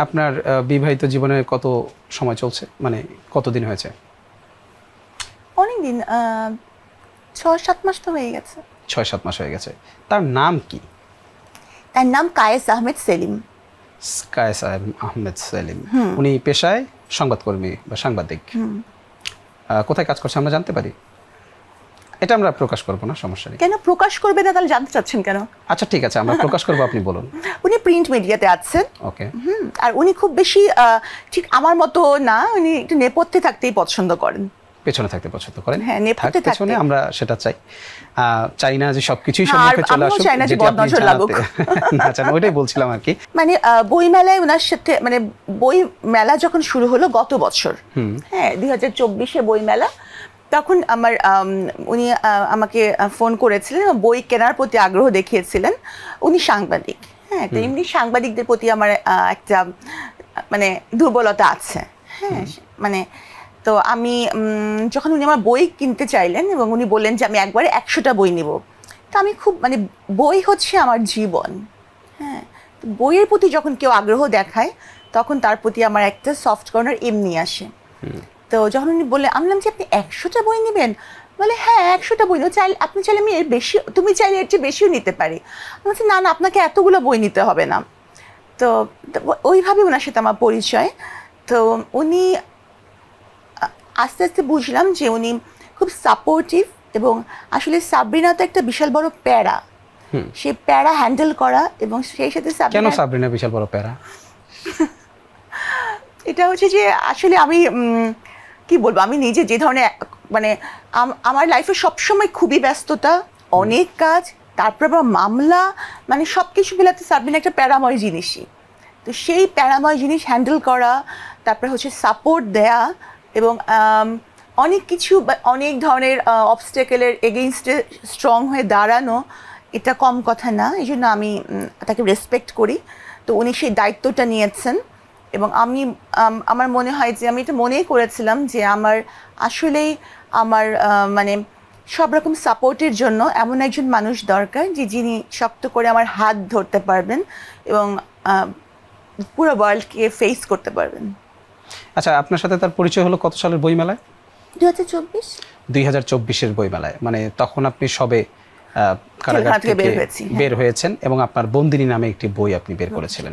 আপনার বিবাহিত জীবনে কত সময় চলছে, মানে কতদিন হয়েছে? অনেকদিন, ৬-৭ মাস তো হয়ে গেছে। ৬-৭ মাস হয়ে গেছে। তার নাম কি? তার নাম কায়েস আহমেদ সেলিম। কায়েস আহমেদ সেলিম। উনি পেশায় সংবাদকর্মী বা সাংবাদিক। কোথায় কাজ করছে আমরা জানতে পারি? এটা আমরা প্রকাশ করবো না, সমস্যা নেই। কেন প্রকাশ করবে না, তাহলে জানতে চাচ্ছেন কেন? আচ্ছা ঠিক আছে, আমরা প্রকাশ করবো, আপনি বলুন। উনি প্রিন্ট মিডিয়াতে আছেন। ওকে। আর উনি খুব বেশি ঠিক আমার মতো না, উনি একটু নেপথ্যে থাকতেই পছন্দ করেন। পেছনে থাকতে পছন্দ করেন? হ্যাঁ, নেপথ্যে থাকতে। পেছনে আমরা সেটা চাই। চাই না যে সবকিছুই সম্মুখে চলে আসুক, চাই না যে বদনজর লাগুক। আচ্ছা, ওইটাই বলছিলাম আর কি। মানে বই মেলায় ওনার সাথে, মানে বই মেলা যখন শুরু হলো গত বছর, হ্যাঁ 2024-এ বই মেলা, তখন উনি আমাকে ফোন করেছিলেন, বই কেনার প্রতি আগ্রহ দেখিয়েছিলেন। উনি সাংবাদিক, হ্যাঁ, তো এমনি সাংবাদিকদের প্রতি আমার একটা মানে দুর্বলতা আছে, হ্যাঁ, মানে তো আমি যখন উনি আমার বই কিনতে চাইলেন এবং উনি বললেন যে আমি একবারে 100টা বই নিব, তো আমি খুব, মানে বই হচ্ছে আমার জীবন, হ্যাঁ, বইয়ের প্রতি যখন কেউ আগ্রহ দেখায় তখন তার প্রতি আমার একটা সফট কর্নার এমনি আসে। তো যখন উনি বললেন, আমি বললাম যে আপনি 100টা বই নেবেন? বলে হ্যাঁ 100টা বই নেব, চাইলে আপনি চাইলে আমি এর বেশি, তুমি চাইলে এর চেয়ে বেশিও নিতে পারি। আমি বলছি না না, আপনাকে এতগুলো বই নিতে হবে না। তো ওইভাবে ওনার সাথে আমার পরিচয়। তো উনি আস্তে আস্তে বুঝলাম যে উনি খুব সাপোর্টিভ, এবং আসলে সাবরিনা তো একটা বিশাল বড় প্যারা, সেই প্যারা হ্যান্ডেল করা, এবং সেই সাথে কেন সাবরিনা বিশাল বড় প্যারা? এটা হচ্ছে যে আসলে আমি কি বলবো, আমি নিজে যে ধরনের, মানে আমার লাইফে সবসময় খুবই ব্যস্ততা, অনেক কাজ, তারপর আবার মামলা, মানে সব কিছু মিলাতে সাবরিনা একটা প্যারাময় জিনিসই। তো সেই প্যারাময় জিনিস হ্যান্ডেল করা, তারপরে হচ্ছে সাপোর্ট দেয়া, এবং অনেক কিছু, অনেক ধরনের অবস্টেকেলের এগেইনস্টে স্ট্রং হয়ে দাঁড়ানো, এটা কম কথা না। এই জন্য আমি তাকে রেসপেক্ট করি। তো উনি সেই দায়িত্বটা নিয়েছেন, এবং আমার মনে হয় যে আমি এটা মনেই করেছিলাম যে আমার আসলেই আমার মানে সব রকম সাপোর্টের জন্য এমন একজন মানুষ দরকার যে যিনি শক্ত করে আমার হাত ধরতে পারবেন এবং পুরো ওয়ার্ল্ডকে ফেস করতে পারবেন। আচ্ছা, আপনার সাথে তার পরিচয় হলো কত সালের বইমেলায়? 2024-এর বইমেলায়। মানে তখন আপনি সবে কারাগার থেকে বের হয়েছেন এবং আপনার বন্দিনী নামে একটি বই আপনি বের করেছিলেন।